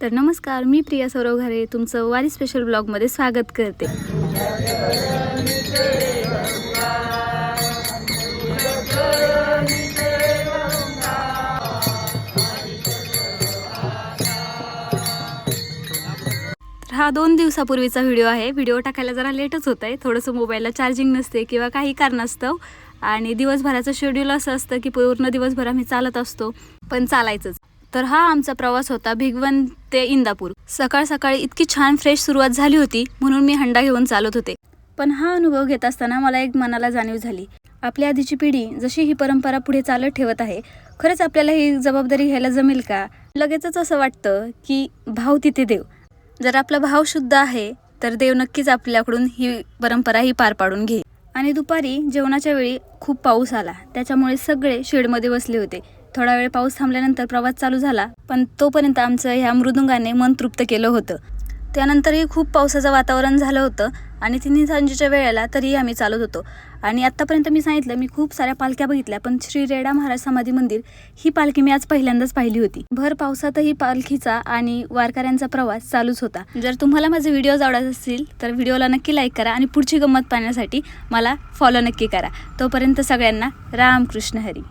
तर नमस्कार, मी प्रिया सौरव तुमचं वारी स्पेशल ब्लॉगमध्ये स्वागत करते। हा 2 दिवसापूर्वीचा व्हिडिओ आहे। व्हिडिओ टाकायला जरा लेटच होत आहे, थोडंसं मोबाईलला चार्जिंग नसते किंवा काही कारणास्तव, आणि दिवसभराचं शेड्यूल असं असतं की पूर्ण दिवसभर आम्ही चालत असतो, पण चालायचंच। तर हा आमचा प्रवास होता भिगवण ते इंदापूर। सकाळ सकाळी इतकी छान फ्रेश सुरुवात झाली होती म्हणून मी हंडा घेऊन चालत होते। पण हा अनुभव घेत असताना मला एक मनाला जाणीव झाली, आपली आधीची पिढी जशी ही परंपरा पुढे चालत ठेवत आहे, खरंच आपल्याला ही जबाबदारी घ्यायला जमेल का? लगेचच असं वाटतं की भाव तिथे देव। जर आपला भाव शुद्ध आहे तर देव नक्कीच आपल्याकडून ही परंपरा ही पार पाडून घेईल। आणि दुपारी जेवणाच्या वेळी खूप पाऊस आला, त्याच्यामुळे सगळे शेडमध्ये बसले होते। थोडा वेळ पाऊस थांबल्यानंतर प्रवास चालू झाला, पण तोपर्यंत आमचं ह्या मृदुंगाने मन तृप्त केलं होतं। त्यानंतरही खूप पावसाचं वातावरण झालं होतं आणि 3 सांजेच्या वेळेला तरीही आम्ही चालत होतो। आणि आत्तापर्यंत मी सांगितलं, मी खूप साऱ्या पालख्या बघितल्या, पण श्री रेडा महाराज समाधी मंदिर ही पालखी मी आज पहिल्यांदाच पाहिली होती। भर पावसातही पालखीचा आणि वारकऱ्यांचा प्रवास चालूच होता। जर तुम्हाला माझे व्हिडिओज आवडत असतील तर व्हिडिओला नक्की लाईक करा आणि पुढची गंमत पाहण्यासाठी मला फॉलो नक्की करा। तोपर्यंत सगळ्यांना रामकृष्ण हरी।